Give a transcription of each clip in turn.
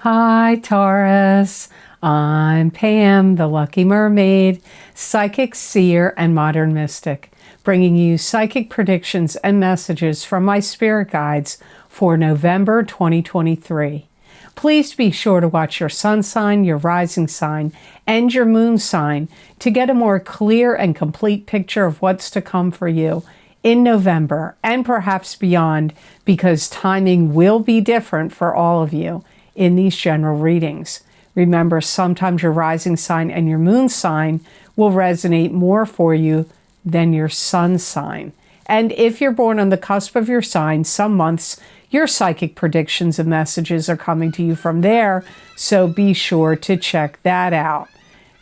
Hi, Taurus. I'm Pam, the Lucky Mermaid, psychic, seer, and modern mystic, bringing you psychic predictions and messages from my spirit guides for November 2023. Please be sure to watch your sun sign, your rising sign, and your moon sign to get a more clear and complete picture of what's to come for you in November and perhaps beyond, because timing will be different for all of you in these general readings. Remember, sometimes your rising sign and your moon sign will resonate more for you than your sun sign. And if you're born on the cusp of your sign, some months your psychic predictions and messages are coming to you from there, so be sure to check that out.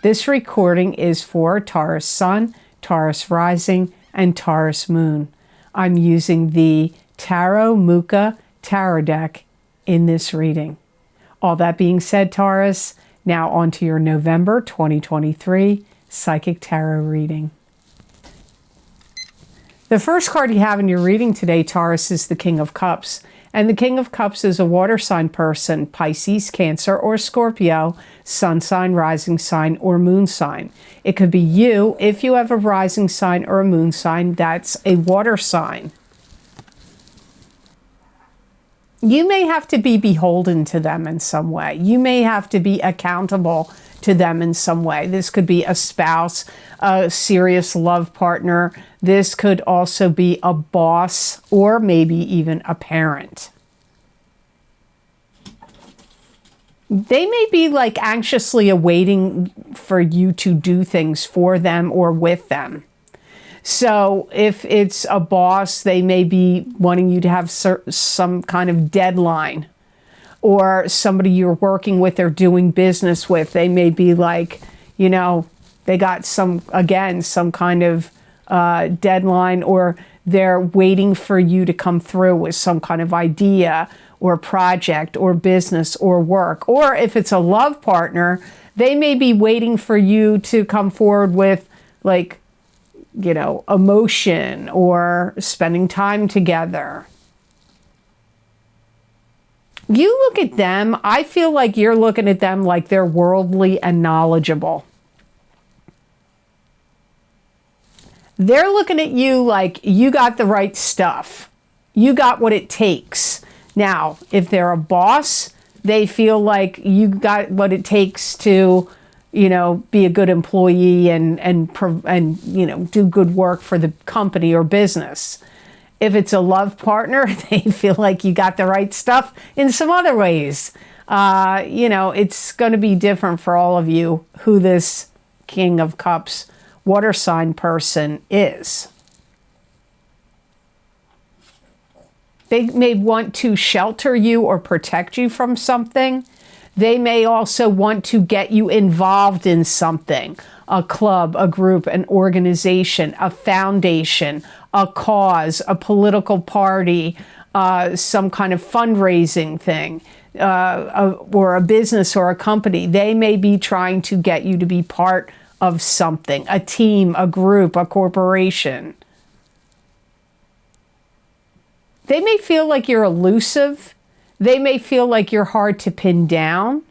This recording is for Taurus Sun, Taurus Rising, and Taurus Moon. I'm using the Tarot Mucha Tarot deck in this reading. All that being said, Taurus, now on to your November 2023 Psychic Tarot reading. The first card you have in your reading today, Taurus, is the King of Cups. And the King of Cups is a water sign person, Pisces, Cancer, or Scorpio, sun sign, rising sign, or moon sign. It could be you if you have a rising sign or a moon sign that's a water sign. You may have to be beholden to them in some way. You may have to be accountable to them in some way. This could be a spouse, a serious love partner. This could also be a boss or maybe even a parent. They may be like anxiously awaiting for you to do things for them or with them. So if it's a boss, they may be wanting you to have some kind of deadline, or somebody you're working with or doing business with. They may be like, you know, they got some kind of deadline, or they're waiting for you to come through with some kind of idea or project or business or work. Or if it's a love partner, they may be waiting for you to come forward with, like, you know, emotion or spending time together. You look at them, I feel like you're looking at them like they're worldly and knowledgeable. They're looking at you like you got the right stuff. You got what it takes. Now, if they're a boss, they feel like you got what it takes to, you know, be a good employee and you know, do good work for the company or business. If it's a love partner, they feel like you got the right stuff in some other ways. You know, it's going to be different for all of you who this King of Cups water sign person is. They may want to shelter you or protect you from something. They may also want to get you involved in something, a club, a group, an organization, a foundation, a cause, a political party, some kind of fundraising thing, or a business or a company. They may be trying to get you to be part of something, a team, a group, a corporation. They may feel like you're elusive. They may feel like you're hard to pin down.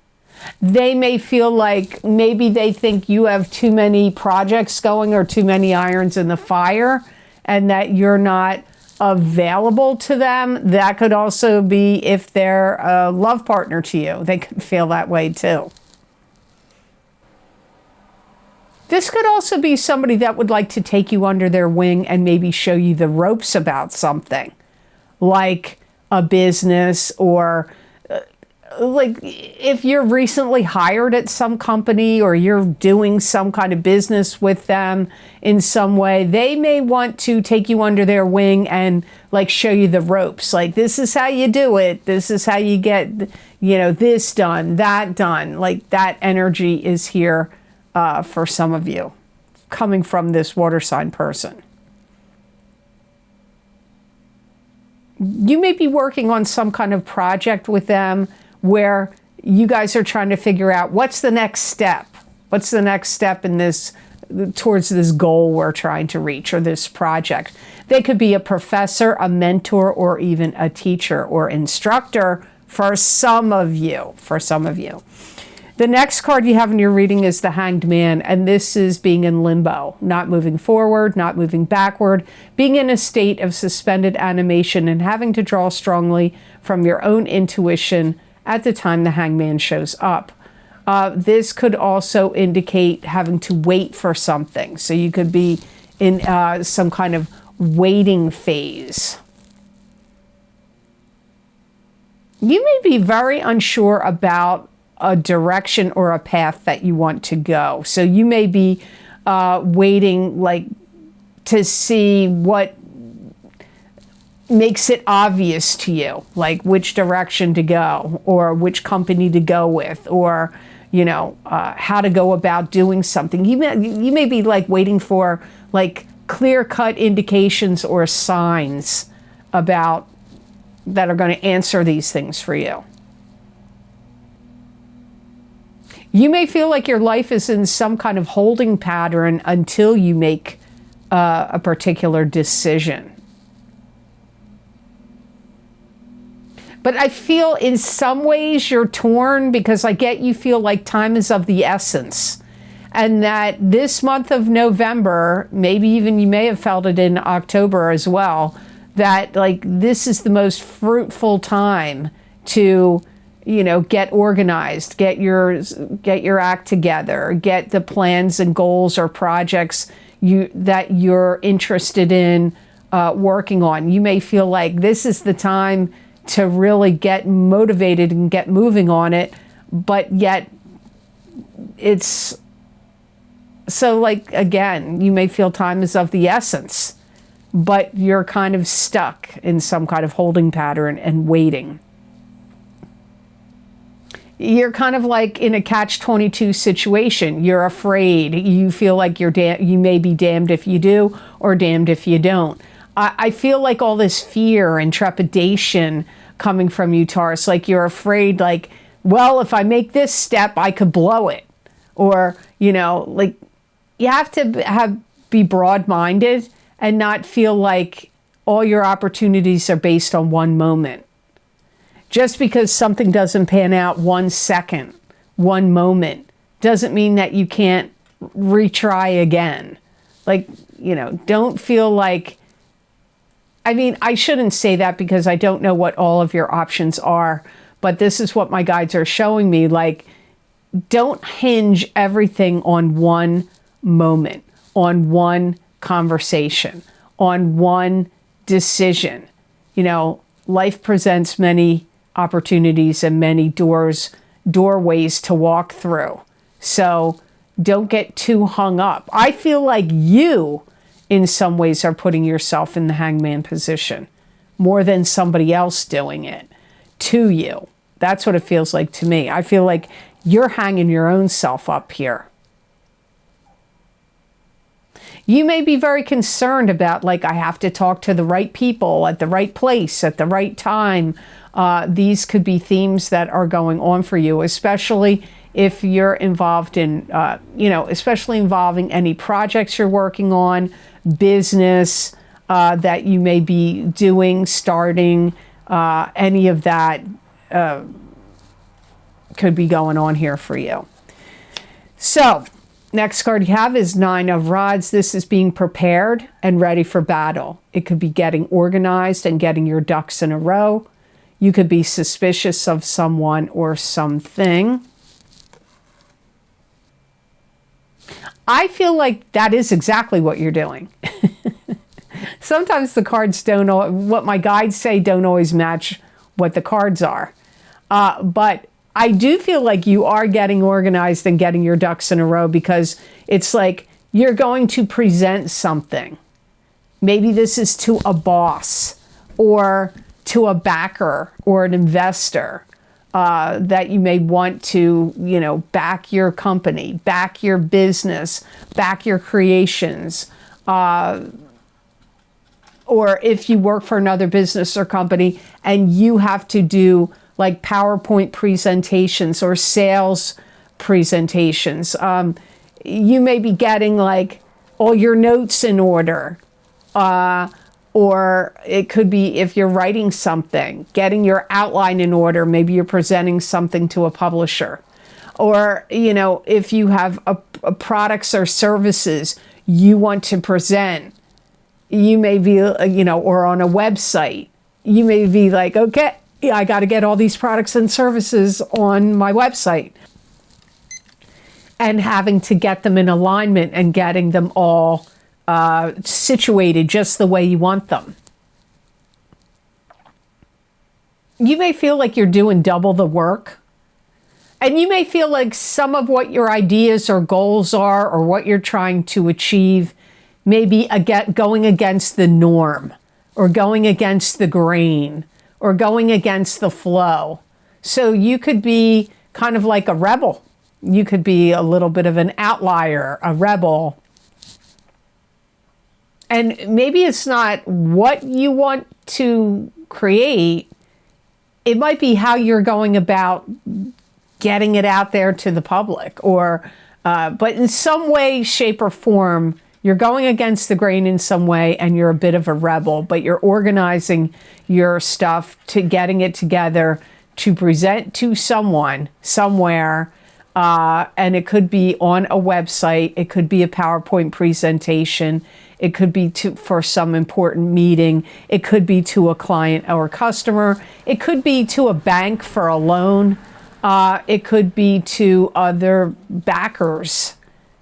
They may feel like maybe they think you have too many projects going or too many irons in the fire and that you're not available to them. That could also be if they're a love partner to you. They could feel that way too. This could also be somebody that would like to take you under their wing and maybe show you the ropes about something, like a business, or like if you're recently hired at some company or you're doing some kind of business with them in some way, they may want to take you under their wing and like show you the ropes. Like, this is how you do it. This is how you get, you know, this done, that done. Like, that energy is here for some of you coming from this water sign person. You may be working on some kind of project with them where you guys are trying to figure out what's the next step. What's the next step in this, towards this goal we're trying to reach, or this project. They could be a professor, a mentor, or even a teacher or instructor for some of you, The next card you have in your reading is the Hanged Man, and this is being in limbo, not moving forward, not moving backward, being in a state of suspended animation and having to draw strongly from your own intuition at the time the Hanged Man shows up. This could also indicate having to wait for something. So you could be in some kind of waiting phase. You may be very unsure about a direction or a path that you want to go. So you may be waiting like to see what makes it obvious to you, like which direction to go or which company to go with, or how to go about doing something. You may be like waiting for like clear-cut indications or signs about that are going to answer these things for you. You may feel like your life is in some kind of holding pattern until you make a particular decision. But I feel in some ways you're torn, because I get you feel like time is of the essence. And that this month of November, maybe even you may have felt it in October as well, that like this is the most fruitful time to get organized, get your act together, get the plans and goals or projects that you're interested in working on. You may feel like this is the time to really get motivated and get moving on it, but yet it's so like, again, you may feel time is of the essence, but you're kind of stuck in some kind of holding pattern and waiting. You're kind of like in a catch-22 situation. You're afraid. You feel like you may be damned if you do or damned if you don't. I feel like all this fear and trepidation coming from you, Taurus, like you're afraid, like, well, if I make this step, I could blow it. Or, like you have to be broad-minded and not feel like all your opportunities are based on one moment. Just because something doesn't pan out 1 second, 1 moment, doesn't mean that you can't retry again. Like, don't feel like, I shouldn't say that because I don't know what all of your options are, but this is what my guides are showing me. Like, don't hinge everything on one moment, on one conversation, on one decision. Life presents many opportunities and many doorways to walk through. So don't get too hung up. I feel like you, in some ways, are putting yourself in the hangman position more than somebody else doing it to you. That's what it feels like to me. I feel like you're hanging your own self up here. You may be very concerned about, like, I have to talk to the right people at the right place at the right time. These could be themes that are going on for you, especially if you're involved in, especially involving any projects you're working on, business that you may be doing, starting, any of that could be going on here for you. So, next card you have is Nine of Rods. This is being prepared and ready for battle. It could be getting organized and getting your ducks in a row. You could be suspicious of someone or something. I feel like that is exactly what you're doing. Sometimes the cards what my guides say don't always match what the cards are. But I do feel like you are getting organized and getting your ducks in a row, because it's like you're going to present something. Maybe this is to a boss or to a backer or an investor that you may want to, back your company, back your business, back your creations. Or if you work for another business or company and you have to do like PowerPoint presentations or sales presentations. You may be getting like all your notes in order, Or it could be if you're writing something, getting your outline in order, maybe you're presenting something to a publisher. Or, if you have a products or services you want to present, you may be, or on a website, you may be like, okay, I got to get all these products and services on my website. And having to get them in alignment and getting them all situated just the way you want them. You may feel like you're doing double the work. And you may feel like some of what your ideas or goals are, or what you're trying to achieve, may be going against the norm, or going against the grain, or going against the flow. So you could be kind of like a rebel. You could be a little bit of an outlier, a rebel. And maybe it's not what you want to create. It might be how you're going about getting it out there to the public, but in some way, shape, or form, you're going against the grain in some way, and you're a bit of a rebel, but you're organizing your stuff to getting it together to present to someone, somewhere, and it could be on a website, it could be a PowerPoint presentation, it could be for some important meeting, it could be to a client or a customer, it could be to a bank for a loan, it could be to other backers.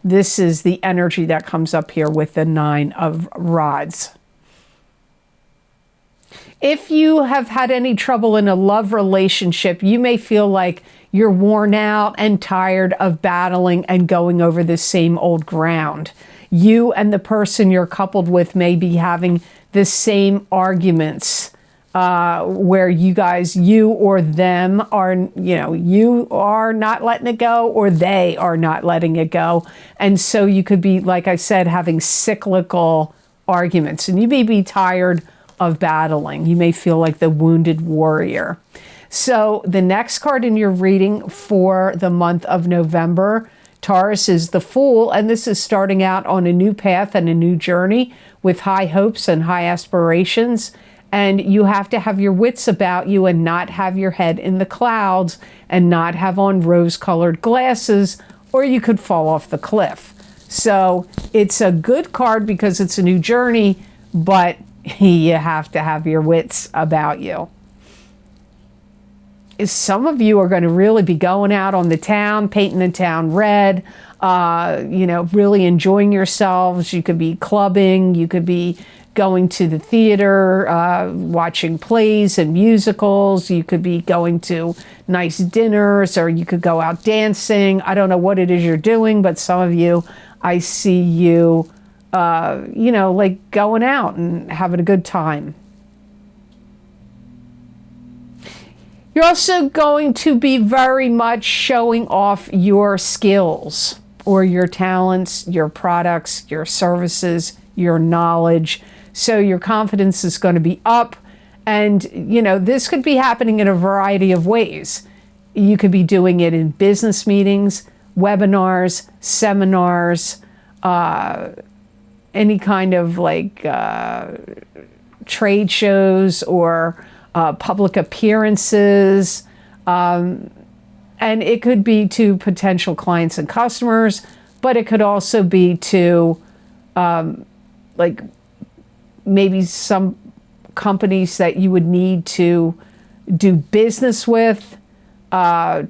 This is the energy that comes up here with the 9 of Rods. If you have had any trouble in a love relationship, you may feel like you're worn out and tired of battling and going over the same old ground. You and the person you're coupled with may be having the same arguments, where you or them are, you are not letting it go, or they are not letting it go. And so you could be, like I said, having cyclical arguments, and you may be tired of battling. You may feel like the wounded warrior. So the next card in your reading for the month of November, Taurus, is the Fool, and this is starting out on a new path and a new journey with high hopes and high aspirations. And you have to have your wits about you and not have your head in the clouds and not have on rose-colored glasses, or you could fall off the cliff. So it's a good card because it's a new journey, but you have to have your wits about you. Some of you are going to really be going out on the town, painting the town red, really enjoying yourselves. You could be clubbing, you could be going to the theater, watching plays and musicals. You could be going to nice dinners, or you could go out dancing. I don't know what it is you're doing, but some of you, I see you, like going out and having a good time. You're also going to be very much showing off your skills or your talents, your products, your services, your knowledge. So your confidence is going to be up. And, this could be happening in a variety of ways. You could be doing it in business meetings, webinars, seminars, any kind of trade shows or public appearances. And it could be to potential clients and customers, but it could also be to maybe some companies that you would need to do business with, to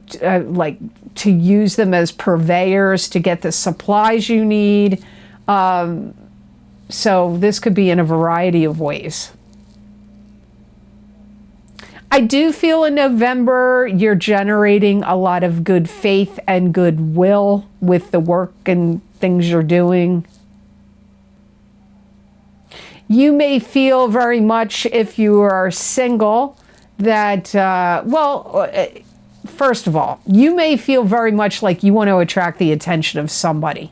use them as purveyors to get the supplies you need. So this could be in a variety of ways. I do feel in November you're generating a lot of good faith and goodwill with the work and things you're doing. You may feel very much, if you are single, that, first of all, you may feel very much like you want to attract the attention of somebody.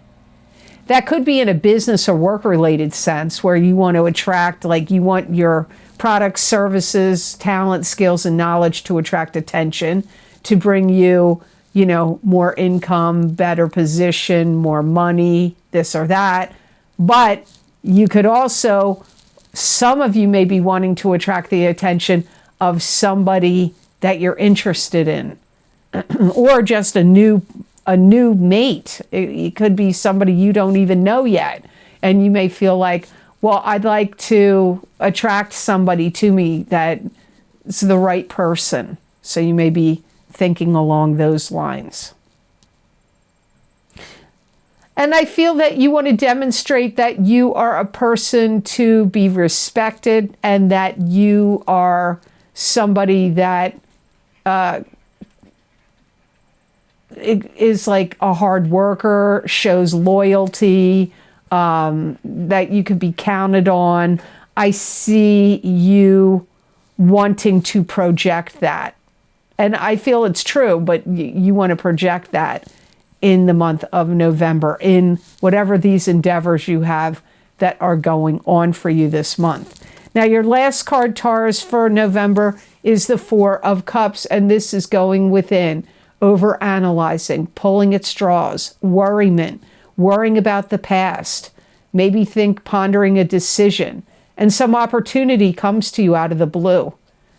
That could be in a business or work-related sense, where you want to attract, you want your products, services, talent, skills, and knowledge to attract attention, to bring you, more income, better position, more money, this or that. But you could also some of you may be wanting to attract the attention of somebody that you're interested in, or just a new mate. It could be somebody you don't even know yet. And you may feel like, well, I'd like to attract somebody to me that's the right person. So you may be thinking along those lines. And I feel that you want to demonstrate that you are a person to be respected, and that you are somebody that is like a hard worker, shows loyalty, that you could be counted on. I see you wanting to project that. And I feel it's true, but you want to project that in the month of November, in whatever these endeavors you have that are going on for you this month. Now, your last card, Taurus, for November is the Four of Cups, and this is going within, over-analyzing, pulling at straws, worryment, worrying about the past, maybe pondering a decision, and some opportunity comes to you out of the blue,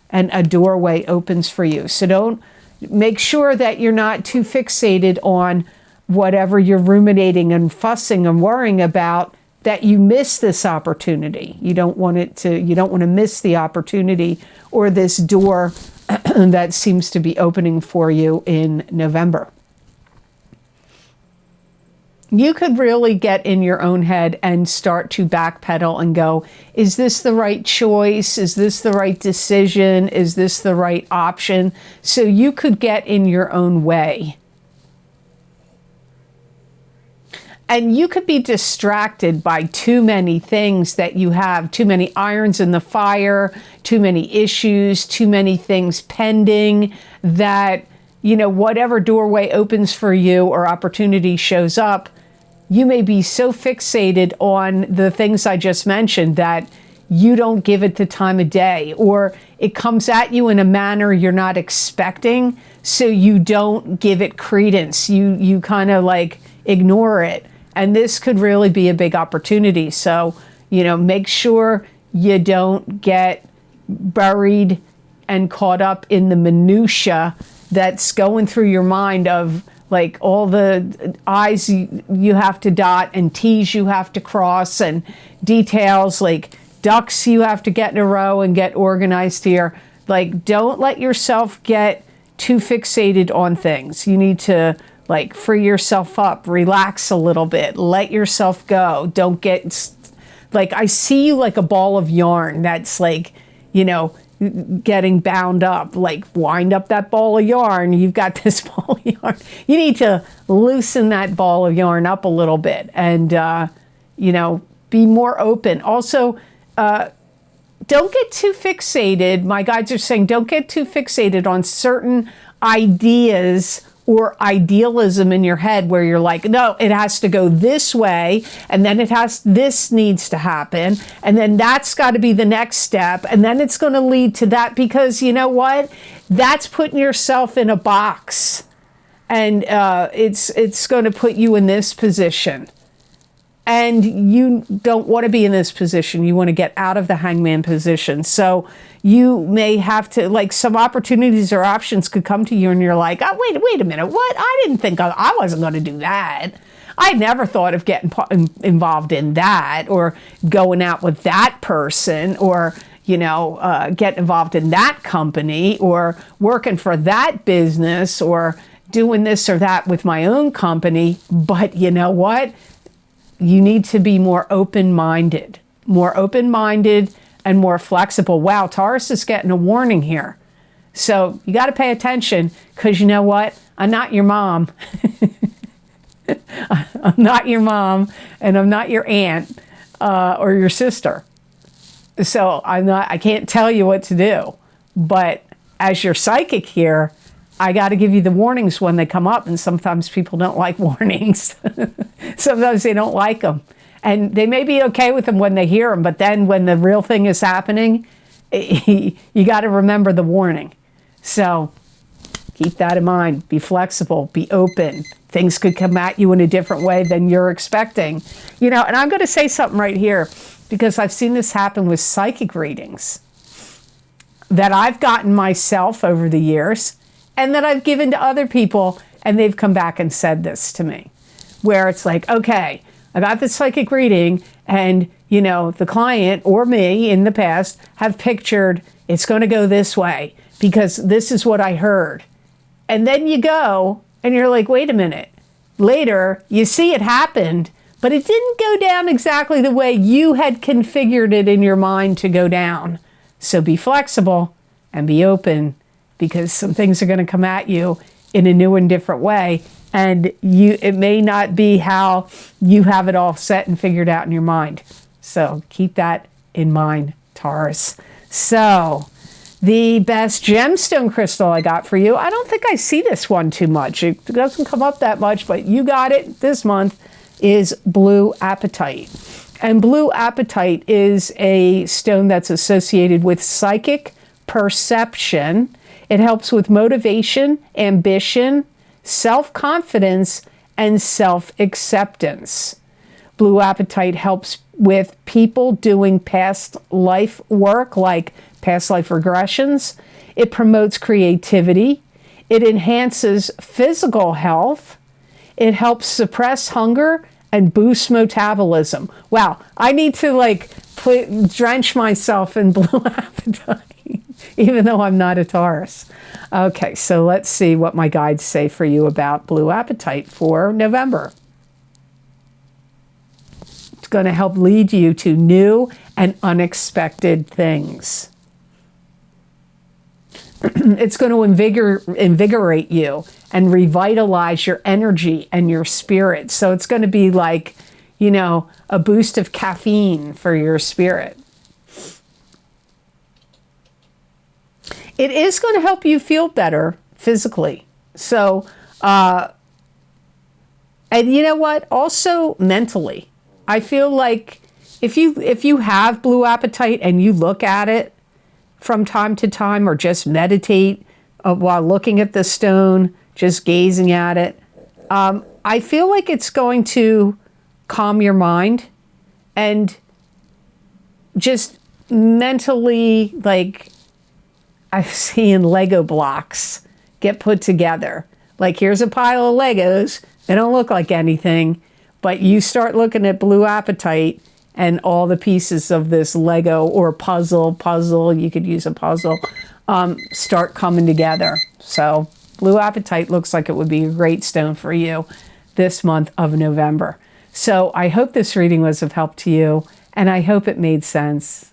and a doorway opens for you. So make sure that you're not too fixated on whatever you're ruminating and fussing and worrying about, that you miss this opportunity. You don't want to miss the opportunity or this door that seems to be opening for you in November. You could really get in your own head and start to backpedal and go, is this the right choice? Is this the right decision? Is this the right option? So you could get in your own way. And you could be distracted by too many things that you have, too many irons in the fire, too many issues, too many things pending, that, whatever doorway opens for you or opportunity shows up, you may be so fixated on the things I just mentioned that you don't give it the time of day, or it comes at you in a manner you're not expecting, so you don't give it credence. You kind of like ignore it. And this could really be a big opportunity. So, make sure you don't get buried and caught up in the minutia that's going through your mind of like all the I's you have to dot and T's you have to cross, and details like ducks you have to get in a row and get organized here. Like, don't let yourself get too fixated on things. You need to free yourself up, relax a little bit, let yourself go. Don't get I see you like a ball of yarn that's getting bound up. Wind up that ball of yarn. You've got this ball of yarn. You need to loosen that ball of yarn up a little bit and, be more open. Also, don't get too fixated. My guides are saying don't get too fixated on certain ideas or idealism in your head where you're like, no, it has to go this way, and then this needs to happen, and then that's got to be the next step, and then it's going to lead to that, because you know what? That's putting yourself in a box, and it's going to put you in this position. And you don't want to be in this position. You want to get out of the hangman position. So you may have to, some opportunities or options could come to you and you're like, oh, wait a minute, what? I didn't think I wasn't going to do that. I never thought of getting involved in that, or going out with that person, or, getting involved in that company, or working for that business, or doing this or that with my own company. But you know what? You need to be more open-minded and more flexible. Wow, Taurus is getting a warning here. So you got to pay attention, because you know what? I'm not your mom. I'm not your mom, and I'm not your aunt or your sister. So I can't tell you what to do. But as your psychic here, I got to give you the warnings when they come up, and sometimes people don't like warnings. Sometimes they don't like them. And they may be okay with them when they hear them, but then when the real thing is happening, you got to remember the warning. So keep that in mind. Be flexible. Be open. Things could come at you in a different way than you're expecting. And I'm going to say something right here, because I've seen this happen with psychic readings that I've gotten myself over the years and that I've given to other people, and they've come back and said this to me, where it's like, okay, I got this psychic reading, and you know, the client or me in the past have pictured it's going to go this way because this is what I heard. And then you go and you're like, wait a minute. Later, you see it happened, but it didn't go down exactly the way you had configured it in your mind to go down. So be flexible and be open, because some things are going to come at you in a new and different way. And it may not be how you have it all set and figured out in your mind. So keep that in mind, Taurus. So the best gemstone crystal I got for you, I don't think I see this one too much. It doesn't come up that much, but you got it this month, is blue apatite. And blue apatite is a stone that's associated with psychic perception. It helps with motivation, ambition, self-confidence, and self-acceptance. Blue apatite helps with people doing past life work, like past life regressions. It promotes creativity. It enhances physical health. It helps suppress hunger and boost metabolism. Wow, I need to drench myself in blue apatite, even though I'm not a Taurus. Okay, so let's see what my guides say for you about blue apatite for November. It's going to help lead you to new and unexpected things. It's going to invigorate you and revitalize your energy and your spirit. So it's going to be like, you know, a boost of caffeine for your spirit. It is going to help you feel better physically. So, and you know what? Also mentally. I feel like if you have blue apatite and you look at it from time to time, or just meditate while looking at the stone, just gazing at it, I feel like it's going to calm your mind and just mentally, like I've seen Lego blocks get put together. Like, here's a pile of Legos. They don't look like anything, but you start looking at blue apatite and all the pieces of this Lego or puzzle, you could use a puzzle, start coming together. So blue apatite looks like it would be a great stone for you this month of November. So I hope this reading was of help to you, and I hope it made sense.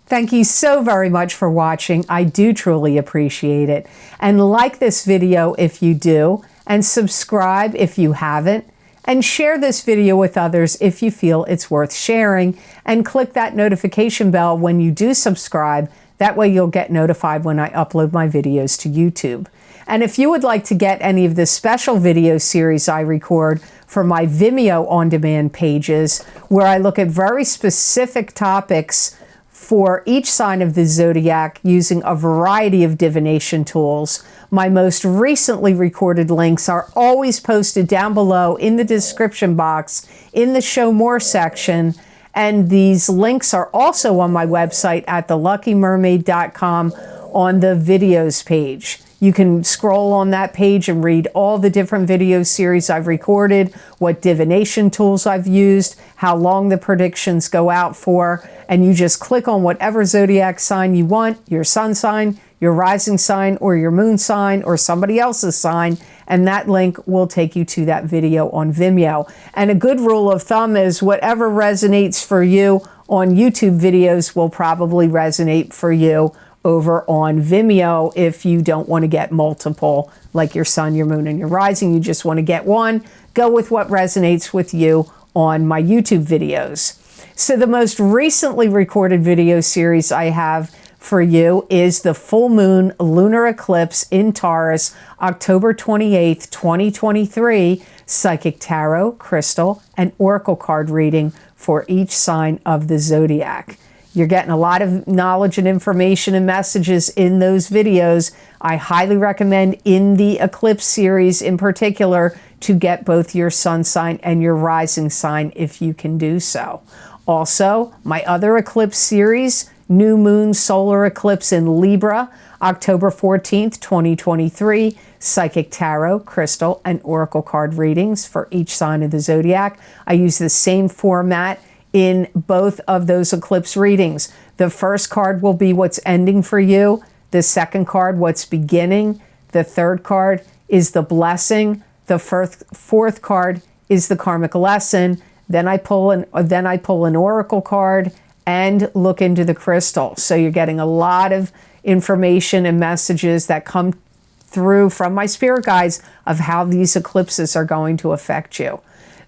Thank you so very much for watching. I do truly appreciate it. And like this video if you do, and subscribe if you haven't, and share this video with others if you feel it's worth sharing, and click that notification bell when you do subscribe. That way you'll get notified when I upload my videos to YouTube. And if you would like to get any of the special video series I record for my Vimeo on-demand pages, where I look at very specific topics for each sign of the zodiac using a variety of divination tools, my most recently recorded links are always posted down below in the description box in the Show More section. And these links are also on my website at theluckymermaid.com on the videos page. You can scroll on that page and read all the different video series I've recorded, what divination tools I've used, how long the predictions go out for, and you just click on whatever zodiac sign you want, your sun sign, your rising sign, or your moon sign, or somebody else's sign, and that link will take you to that video on Vimeo. And a good rule of thumb is whatever resonates for you on YouTube videos will probably resonate for you over on Vimeo if you don't want to get multiple, like your sun, your moon, and your rising. You just want to get one. Go with what resonates with you on my YouTube videos. So the most recently recorded video series I have for you is the full moon lunar eclipse in Taurus, October 28th, 2023, psychic tarot, crystal, and oracle card reading for each sign of the zodiac. You're getting a lot of knowledge and information and messages in those videos. I highly recommend in the eclipse series in particular to get both your sun sign and your rising sign if you can do so. Also, my other eclipse series, New Moon Solar Eclipse in Libra, October 14th, 2023, Psychic Tarot, Crystal, and Oracle card readings for each sign of the zodiac. I use the same format in both of those eclipse readings. The first card will be what's ending for you. The second card, what's beginning. The third card is the blessing. The fourth card is the karmic lesson. Then I pull an oracle card and look into the crystal. So you're getting a lot of information and messages that come through from my spirit guides of how these eclipses are going to affect you.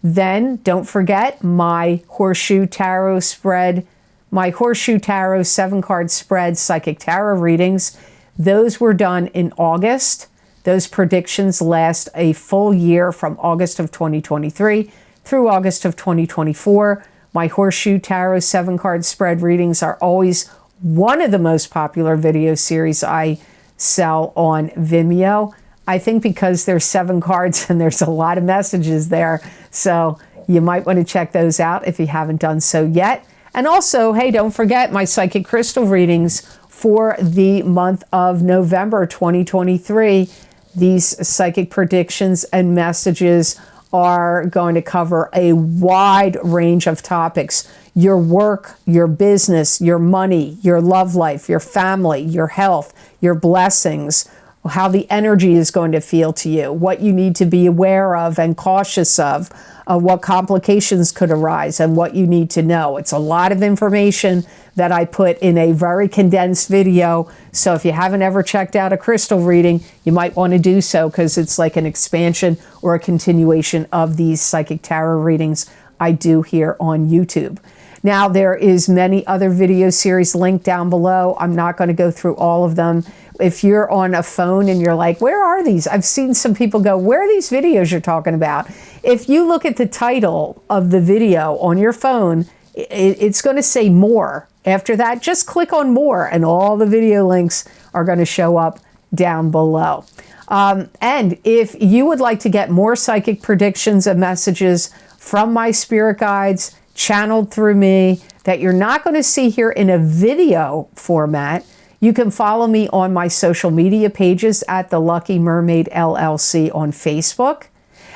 Then don't forget my Horseshoe Tarot spread, my Horseshoe Tarot 7-card spread psychic tarot readings. Those were done in August. Those predictions last a full year from August of 2023 through August of 2024. My Horseshoe Tarot 7-card spread readings are always one of the most popular video series I sell on Vimeo. I think because there's 7 cards and there's a lot of messages there. So you might want to check those out if you haven't done so yet. And also, hey, don't forget my psychic crystal readings for the month of November 2023. These psychic predictions and messages are going to cover a wide range of topics. Your work, your business, your money, your love life, your family, your health, your blessings, how the energy is going to feel to you, what you need to be aware of and cautious of, what complications could arise and what you need to know. It's a lot of information that I put in a very condensed video. So if you haven't ever checked out a crystal reading, you might want to do so because it's like an expansion or a continuation of these psychic tarot readings I do here on YouTube. Now, there is many other video series linked down below. I'm not going to go through all of them. If you're on a phone and you're like, where are these? I've seen some people go, where are these videos you're talking about? If you look at the title of the video on your phone, it's going to say more. After that, just click on more and all the video links are going to show up down below. And if you would like to get more psychic predictions and messages from my spirit guides channeled through me that you're not going to see here in a video format, you can follow me on my social media pages at the Lucky Mermaid LLC on Facebook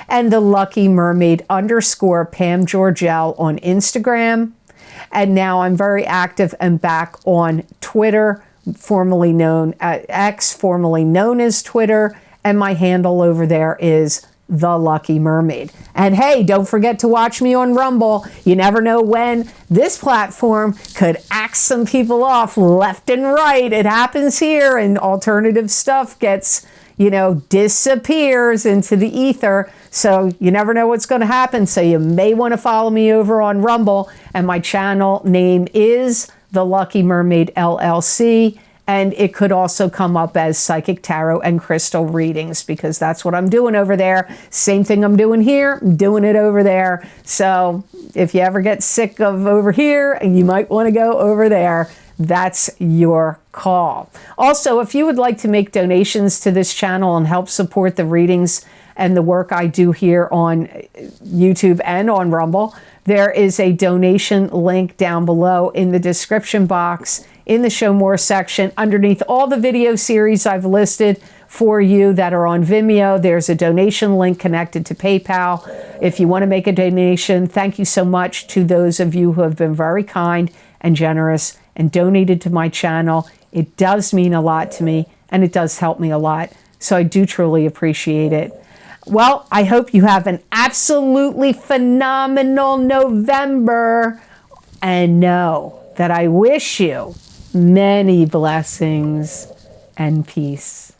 and the Lucky Mermaid _ Pam Georgel on Instagram. And now I'm very active and back on Twitter, formerly known as X, formerly known as Twitter, and my handle over there is The Lucky Mermaid. And hey, don't forget to watch me on Rumble. You never know when this platform could axe some people off left and right. It happens here, and alternative stuff gets, disappears into the ether. So you never know what's going to happen. So you may want to follow me over on Rumble. And my channel name is The Lucky Mermaid LLC. And it could also come up as Psychic Tarot and Crystal Readings because that's what I'm doing over there. Same thing I'm doing here, I'm doing it over there. So if you ever get sick of over here and you might want to go over there, that's your call. Also, if you would like to make donations to this channel and help support the readings and the work I do here on YouTube and on Rumble, there is a donation link down below in the description box in the Show More section. Underneath all the video series I've listed for you that are on Vimeo, there's a donation link connected to PayPal. If you want to make a donation, thank you so much to those of you who have been very kind and generous and donated to my channel. It does mean a lot to me and it does help me a lot. So I do truly appreciate it. Well, I hope you have an absolutely phenomenal November and know that I wish you many blessings and peace.